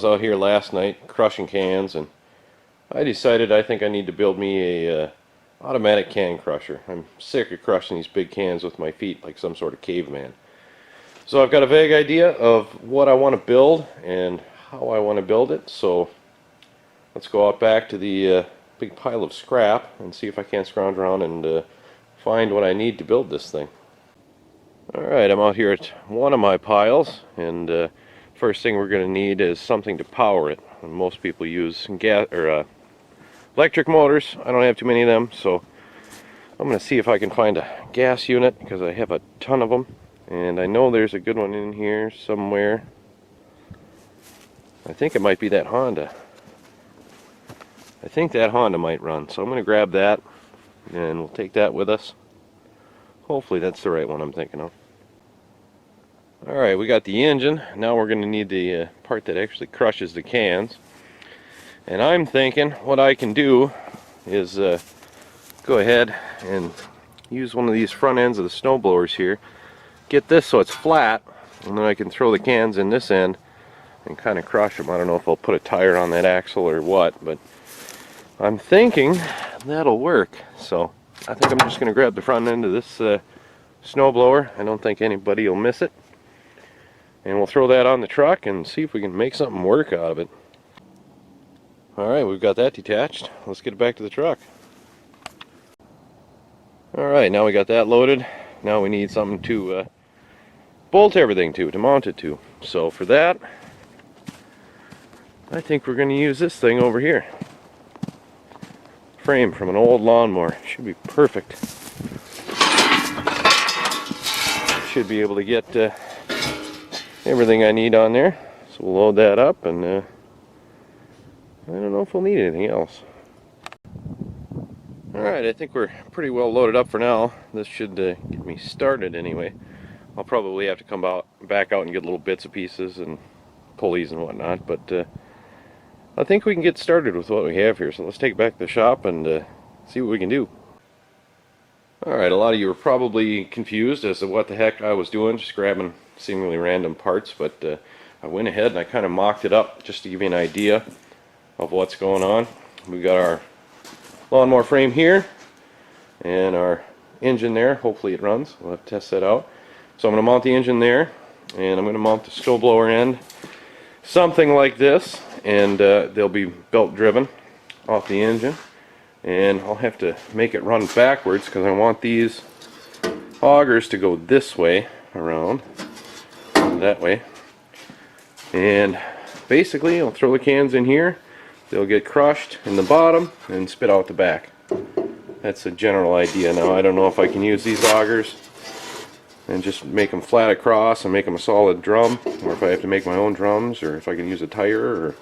was out here last night crushing cans, and I decided I think I need to build me a automatic can crusher. I'm sick of crushing these big cans with my feet like some sort of caveman. So I've got a vague idea of what I want to build and how I want to build it. So let's go out back to the big pile of scrap and see if I can't scrounge around and find what I need to build this thing. Alright, I'm out here at one of my piles, and first thing we're going to need is something to power it. And most people use gas or electric motors. I don't have too many of them, so I'm going to see if I can find a gas unit, because I have a ton of them, and I know there's a good one in here somewhere. I think it might be that Honda. I think that Honda might run, so I'm going to grab that and we'll take that with us. Hopefully that's the right one I'm thinking of. Alright, we got the engine. Now we're going to need the part that actually crushes the cans. And I'm thinking what I can do is go ahead and use one of these front ends of the snow blowers here. Get this so it's flat, and then I can throw the cans in this end and kind of crush them. I don't know if I'll put a tire on that axle or what, but I'm thinking that'll work. So I think I'm just going to grab the front end of this snow blower. I don't think anybody will miss it. And we'll throw that on the truck and see if we can make something work out of it. Alright, we've got that detached. Let's get it back to the truck. Alright, now we got that loaded. Now we need something to bolt everything to mount it to. So for that, I think we're going to use this thing over here. Frame from an old lawnmower. Should be perfect. Should be able to get everything I need on there. So we'll load that up, and I don't know if we'll need anything else. Alright, I think we're pretty well loaded up for now. This should get me started anyway. I'll probably have to come back out and get little bits and pieces and pulleys and whatnot, but I think we can get started with what we have here. So let's take it back to the shop and see what we can do. Alright, a lot of you are probably confused as to what the heck I was doing, just grabbing seemingly random parts, but I went ahead and I kind of mocked it up just to give you an idea of what's going on. We got our lawnmower frame here and our engine there. Hopefully it runs. We'll have to test that out. So I'm going to mount the engine there, and I'm going to mount the snow blower end something like this, and they'll be belt driven off the engine, and I'll have to make it run backwards because I want these augers to go this way around and that way, and basically I'll throw the cans in here. They'll get crushed in the bottom and spit out the back. That's a general idea. Now I don't know if I can use these augers and just make them flat across and make them a solid drum, or if I have to make my own drums, or if I can use a tire, or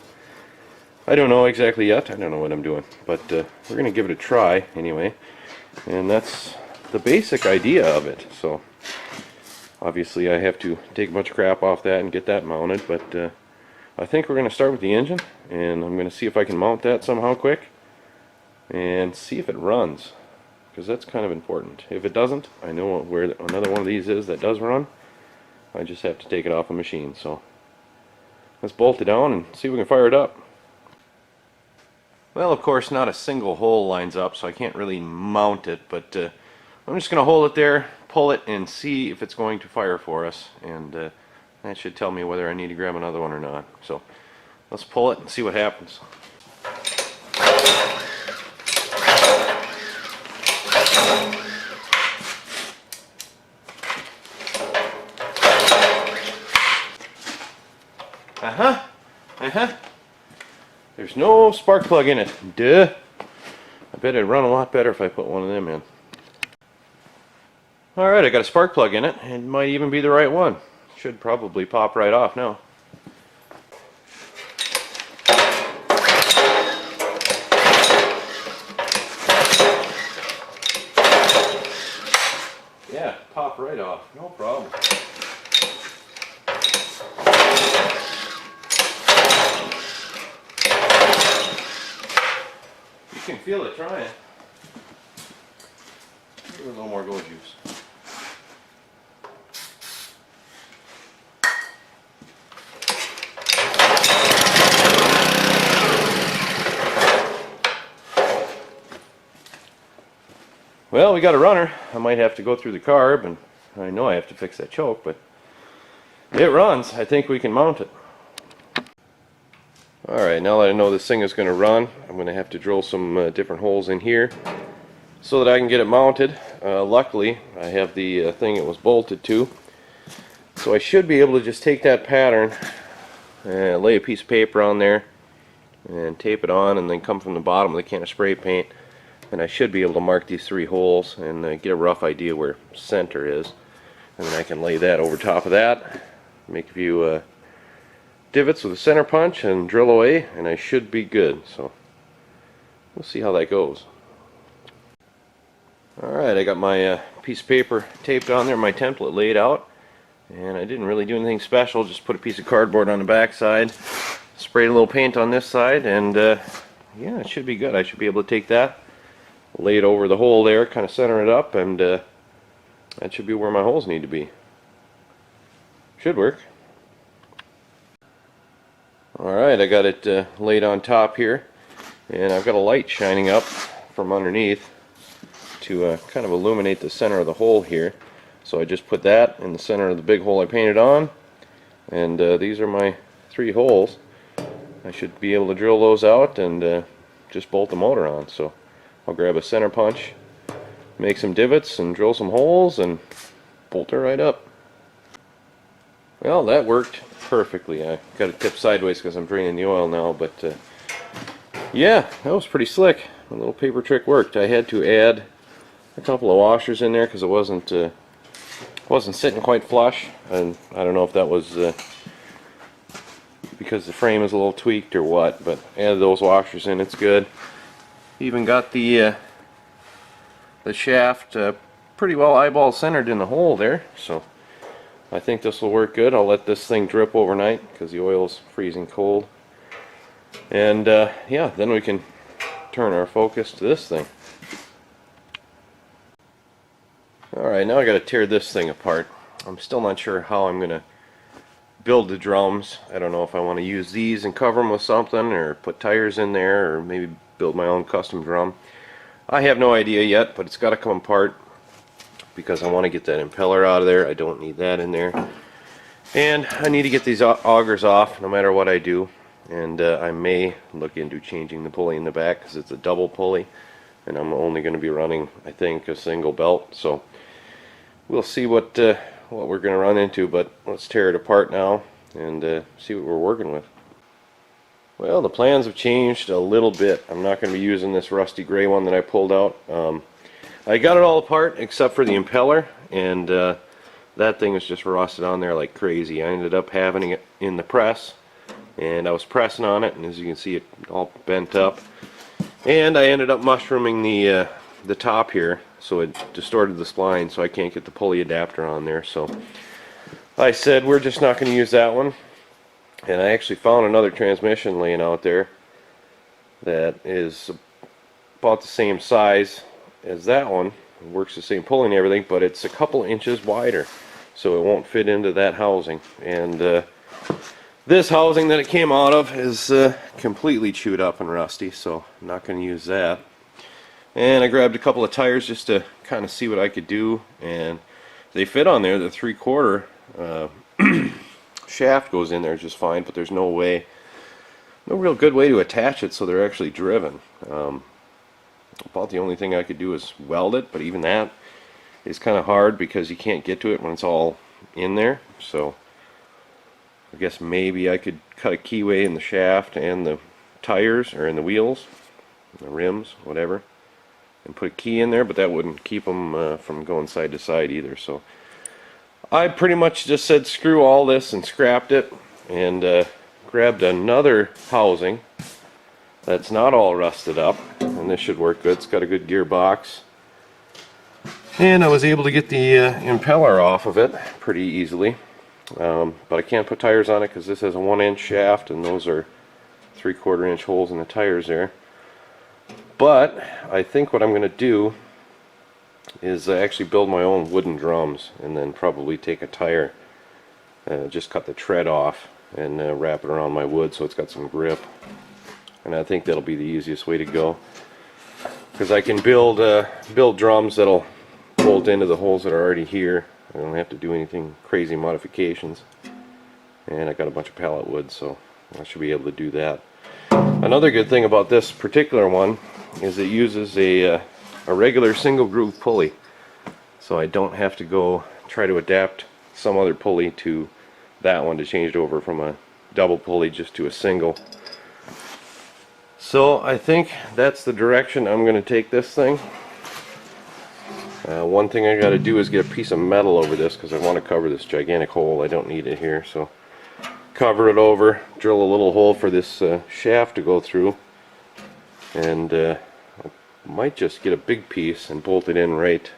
I don't know exactly yet. I don't know what I'm doing, but we're going to give it a try anyway, and that's the basic idea of it. So obviously I have to take a bunch of crap off that and get that mounted, but I think we're going to start with the engine, and I'm going to see if I can mount that somehow quick and see if it runs, because that's kind of important. If it doesn't, I know where another one of these is that does run. I just have to take it off a machine. So let's bolt it down and see if we can fire it up. Well, of course not a single hole lines up, so I can't really mount it, but I'm just going to hold it there, pull it, and see if it's going to fire for us, and that should tell me whether I need to grab another one or not. So let's pull it and see what happens. There's no spark plug in it. Duh. I bet it'd run a lot better if I put one of them in. Alright, I got a spark plug in it. It might even be the right one. Should probably pop right off now. Yeah, pop right off. No problem. You can feel it trying. Give it a little more gold juice. Well, we got a runner. I might have to go through the carb, and I know I have to fix that choke, but it runs. I think we can mount it. Alright, now that I know this thing is going to run, I'm going to have to drill some different holes in here so that I can get it mounted. Luckily, I have the thing it was bolted to, so I should be able to just take that pattern and lay a piece of paper on there and tape it on, and then come from the bottom with a can of spray paint, and I should be able to mark these 3 holes and get a rough idea where center is, and then I can lay that over top of that, make a few divots with a center punch and drill away, and I should be good. So we'll see how that goes. Alright, I got my piece of paper taped on there, my template laid out, and I didn't really do anything special, just put a piece of cardboard on the back side, sprayed a little paint on this side, and yeah, it should be good. I should be able to take that, lay it over the hole there, kind of center it up, and that should be where my holes need to be. Should work. Alright, I got it laid on top here, and I've got a light shining up from underneath to kind of illuminate the center of the hole here. So I just put that in the center of the big hole I painted on, and these are my 3 holes. I should be able to drill those out and just bolt the motor on. So I'll grab a center punch, make some divots and drill some holes and bolt her right up. Well, that worked perfectly. I got it tipped sideways because I'm draining the oil now, but yeah, that was pretty slick. A little paper trick worked. I had to add a couple of washers in there because it wasn't sitting quite flush, and I don't know if that was because the frame is a little tweaked or what, but added those washers in. It's good. Even got the shaft pretty well eyeball centered in the hole there, so I think this will work good. I'll let this thing drip overnight because the oil's freezing cold, and yeah, then we can turn our focus to this thing. Alright, now I got to tear this thing apart. I'm still not sure how I'm going to build the drums. I don't know if I want to use these and cover them with something, or put tires in there, or maybe build my own custom drum. I have no idea yet, but it's got to come apart because I want to get that impeller out of there. I don't need that in there. And I need to get these augers off no matter what I do. And I may look into changing the pulley in the back because it's a double pulley, and I'm only going to be running, I think, a single belt. So we'll see what we're going to run into, but let's tear it apart now and see what we're working with. Well, the plans have changed a little bit. I'm not going to be using this rusty gray one that I pulled out. I got it all apart except for the impeller, and that thing was just rusted on there like crazy. I ended up having it in the press, and I was pressing on it, and as you can see, it all bent up. And I ended up mushrooming the top here, so it distorted the spline, so I can't get the pulley adapter on there. So I said we're just not going to use that one, and I actually found another transmission laying out there that is about the same size as that one. It works the same pulley and everything, but it's a couple inches wider, so it won't fit into that housing. And this housing that it came out of is completely chewed up and rusty, so I'm not going to use that. And I grabbed a couple of tires just to kind of see what I could do, and they fit on there. The 3/4 shaft goes in there just fine, but there's no real good way to attach it so they're actually driven. About the only thing I could do is weld it, but even that is kind of hard because you can't get to it when it's all in there. So I guess maybe I could cut a keyway in the shaft and the tires, or in the wheels, the rims, whatever, and put a key in there, but that wouldn't keep them from going side to side either. So I pretty much just said screw all this and scrapped it, and grabbed another housing that's not all rusted up, and this should work good. It's got a good gearbox, and I was able to get the impeller off of it pretty easily. But I can't put tires on it because this has a 1-inch shaft, and those are 3/4 inch holes in the tires there. But I think what I'm going to do is actually build my own wooden drums, and then probably take a tire, just cut the tread off, and wrap it around my wood so it's got some grip. And I think that'll be the easiest way to go. because I can build drums that'll bolt into the holes that are already here. I don't have to do anything crazy modifications, and I got a bunch of pallet wood, so I should be able to do that. Another good thing about this particular one is it uses a regular single groove pulley, so I don't have to go try to adapt some other pulley to that one to change it over from a double pulley just to a single. So I think that's the direction I'm going to take this thing. One thing I got to do is get a piece of metal over this because I want to cover this gigantic hole. I don't need it here, so cover it over, drill a little hole for this shaft to go through, and I might just get a big piece and bolt it in right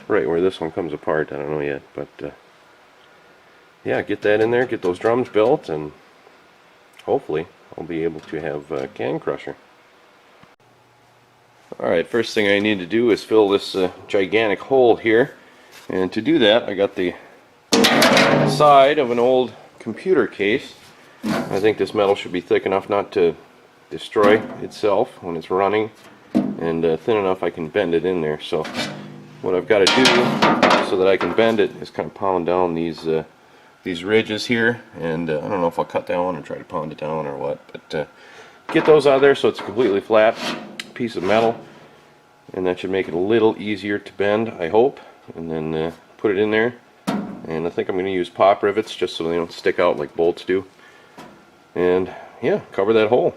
where this one comes apart. I don't know yet, but yeah, get that in there, get those drums built, and hopefully I'll be able to have a can crusher. Alright, first thing I need to do is fill this gigantic hole here, and to do that I got the side of an old computer case. I think this metal should be thick enough not to destroy itself when it's running, and thin enough I can bend it in there. So what I've got to do so that I can bend it is kind of pound down these ridges here, and I don't know if I'll cut that one or try to pound it down or what, but get those out of there so it's a completely flat piece of metal, and that should make it a little easier to bend, I hope. And then put it in there, and I think I'm going to use pop rivets just so they don't stick out like bolts do, and yeah, cover that hole.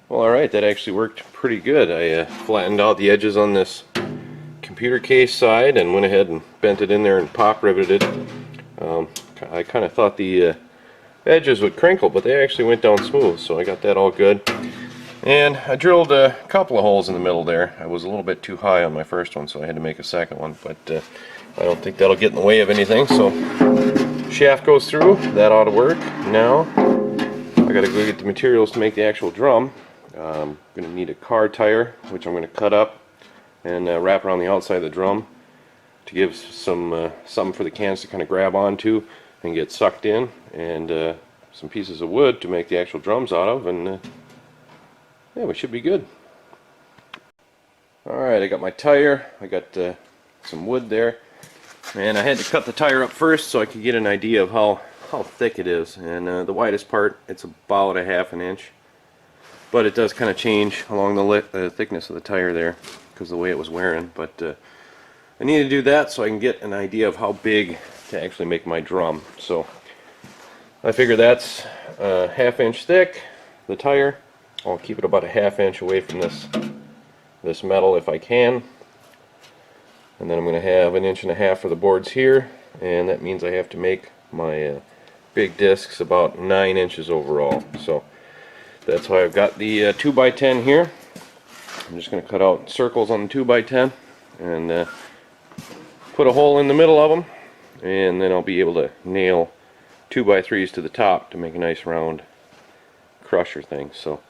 Well, alright, that actually worked pretty good. I flattened out the edges on this computer case side and went ahead and bent it in there and pop riveted it. I kind of thought the edges would crinkle, but they actually went down smooth, so I got that all good. And I drilled a couple of holes in the middle there. I was a little bit too high on my first one, so I had to make a second one, but I don't think that'll get in the way of anything. So shaft goes through, that ought to work. Now I gotta go get the materials to make the actual drum. I'm going to need a car tire, which I'm going to cut up and wrap around the outside of the drum to give something for the cans to kind of grab onto and get sucked in, and some pieces of wood to make the actual drums out of, and yeah, we should be good. Alright, I got my tire, I got some wood there, and I had to cut the tire up first so I could get an idea of how thick it is. And the widest part, it's about a ½ an inch. But it does kind of change along the thickness of the tire there because of the way it was wearing. But I need to do that so I can get an idea of how big to actually make my drum. So I figure that's a ½ inch thick, the tire. I'll keep it about a ½ inch away from this metal if I can. And then I'm going to have 1.5 inches for the boards here, and that means I have to make my big discs about 9 inches overall. So that's why I've got the 2x10 here. I'm just going to cut out circles on the 2x10 and put a hole in the middle of them, and then I'll be able to nail 2x3s to the top to make a nice round crusher thing. So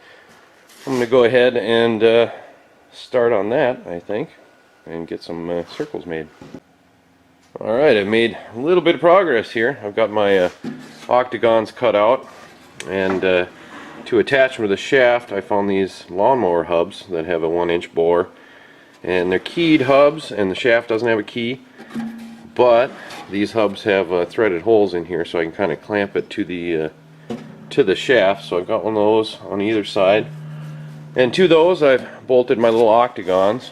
I'm going to go ahead and start on that, I think, and get some circles made. Alright, I've made a little bit of progress here. I've got my octagons cut out, and to attach them to the shaft I found these lawnmower hubs that have a 1-inch bore, and they're keyed hubs, and the shaft doesn't have a key, but these hubs have threaded holes in here so I can kind of clamp it to the shaft. So I've got one of those on either side, and to those I've bolted my little octagons.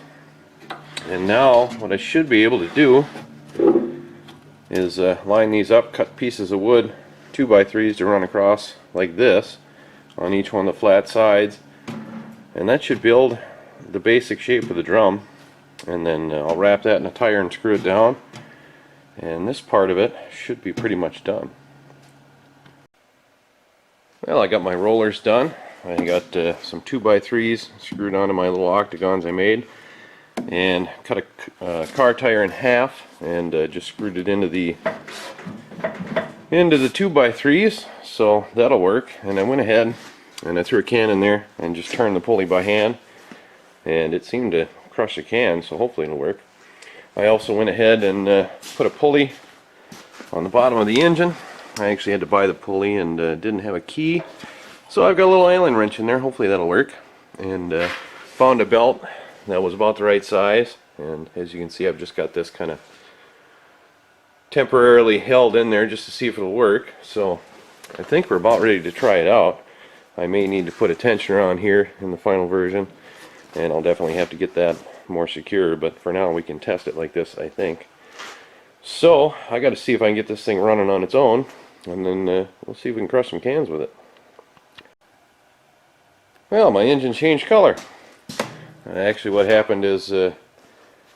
And now what I should be able to do is line these up, cut pieces of wood 2x3s to run across like this on each one of the flat sides, and that should build the basic shape of the drum. And then I'll wrap that in a tire and screw it down, and this part of it should be pretty much done. Well, I got my rollers done. I got some 2x3s screwed onto my little octagons I made, and cut a car tire in half and just screwed it into the 2x3s, so that'll work. And I went ahead and I threw a can in there and just turned the pulley by hand, and it seemed to crush the can, so hopefully it'll work. I also went ahead and put a pulley on the bottom of the engine. I actually had to buy the pulley and didn't have a key, so I've got a little Allen wrench in there. Hopefully that'll work. and found a belt that was about the right size. And as you can see, I've just got this kind of temporarily held in there just to see if it'll work. So I think we're about ready to try it out. I may need to put a tensioner on here in the final version, and I'll definitely have to get that more secure, but for now we can test it like this, I think. So I got to see if I can get this thing running on its own, and then we'll see if we can crush some cans with it. Well, my engine changed color. Actually what happened is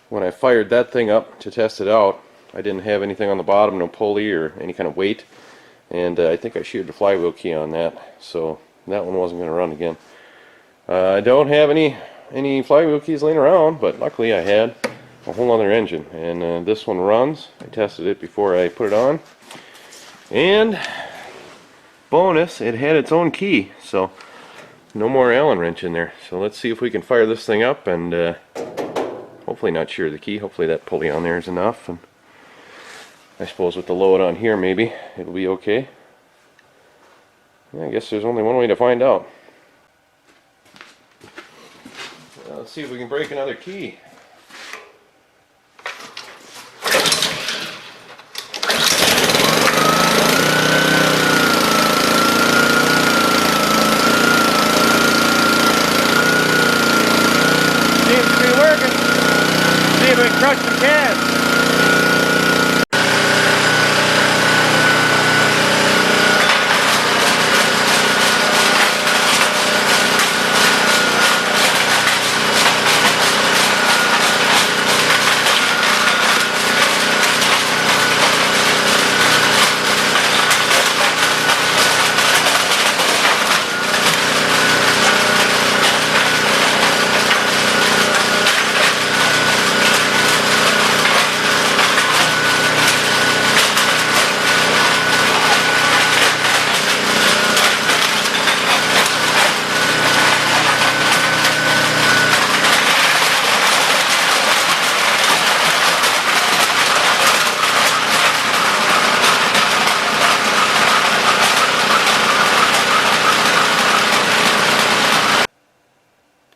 when I fired that thing up to test it out, I didn't have anything on the bottom, no pulley or any kind of weight, and I think I sheared the flywheel key on that, so that one wasn't going to run again. I don't have any flywheel keys laying around, but luckily I had a whole other engine, and this one runs. I tested it before I put it on, and bonus, it had its own key, so no more Allen wrench in there. So let's see if we can fire this thing up and hopefully not shear the key. Hopefully that pulley on there is enough, and I suppose with the load on here maybe it'll be okay. Yeah, I guess there's only one way to find out. Let's see if we can break another key. Seems to be working. See if we can crush some cans.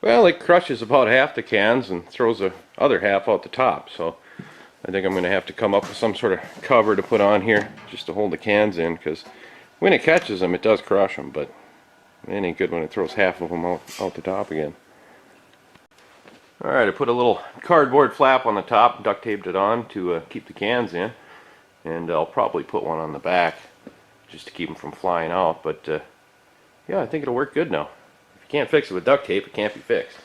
Well, it crushes about half the cans and throws the other half out the top, so I think I'm going to have to come up with some sort of cover to put on here just to hold the cans in, because when it catches them it does crush them, but it ain't good when it throws half of them out the top again. Alright, I put a little cardboard flap on the top, duct taped it on to keep the cans in, and I'll probably put one on the back just to keep them from flying out, but yeah, I think it'll work good now. If you can't fix it with duct tape, it can't be fixed.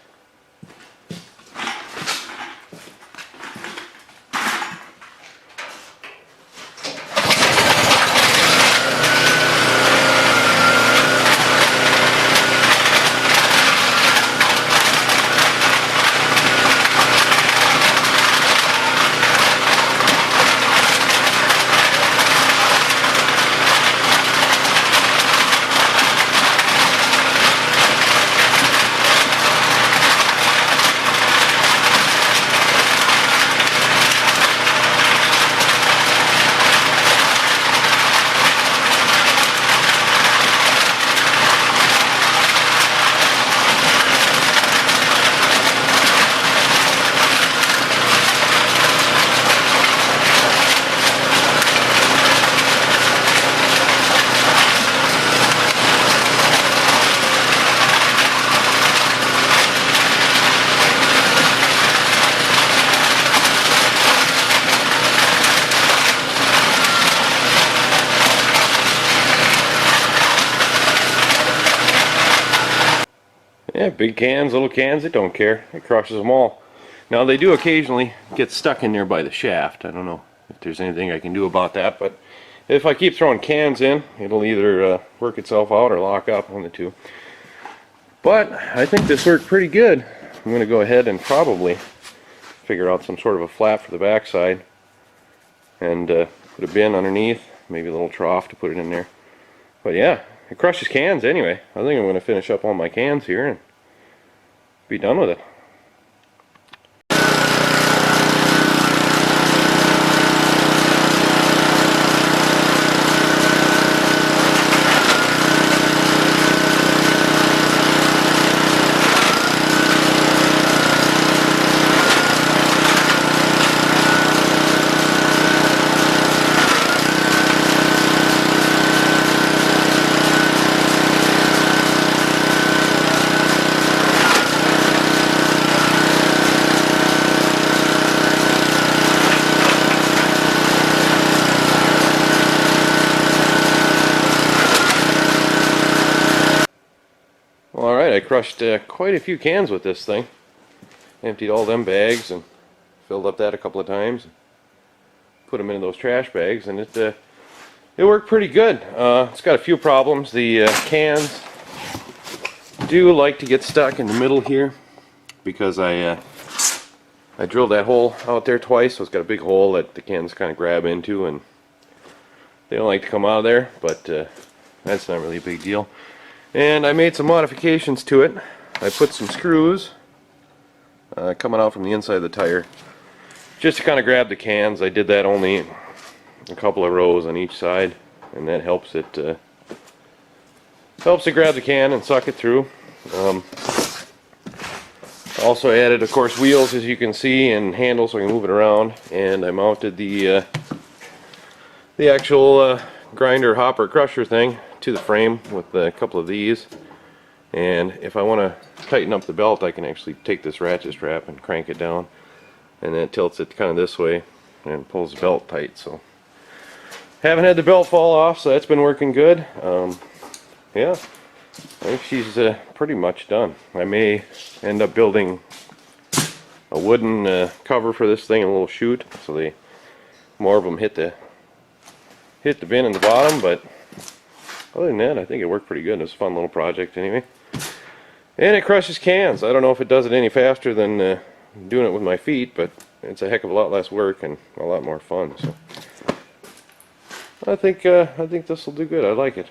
Yeah, big cans, little cans, it don't care. It crushes them all. Now they do occasionally get stuck in there by the shaft. I don't know if there's anything I can do about that, but if I keep throwing cans in, it'll either work itself out or lock up, one of the two. But I think this worked pretty good. I'm going to go ahead and probably figure out some sort of a flap for the backside and put a bin underneath, maybe a little trough to put it in there. But yeah, it crushes cans anyway. I think I'm going to finish up all my cans here and be done with it. crushed quite a few cans with this thing. Emptied all them bags and filled up that a couple of times. Put them into those trash bags, and it worked pretty good. It's got a few problems. The cans do like to get stuck in the middle here because I drilled that hole out there twice, so it's got a big hole that the cans kind of grab into, and they don't like to come out of there, but that's not really a big deal. And I made some modifications to it. I put some screws coming out from the inside of the tire just to kind of grab the cans. I did that only a couple of rows on each side, and that helps it grab the can and suck it through. Also added, of course, wheels, as you can see, and handles so I can move it around. And I mounted the actual grinder, hopper, crusher thing to the frame with a couple of these. And if I want to tighten up the belt, I can actually take this ratchet strap and crank it down, and then it tilts it kind of this way and pulls the belt tight. So haven't had the belt fall off, so that's been working good. Yeah, I think she's pretty much done. I may end up building a wooden cover for this thing, a little chute, so more of them hit the bin in the bottom. But other than that, I think it worked pretty good. It was a fun little project anyway. And it crushes cans. I don't know if it does it any faster than doing it with my feet, but it's a heck of a lot less work and a lot more fun. So I think this will do good. I like it.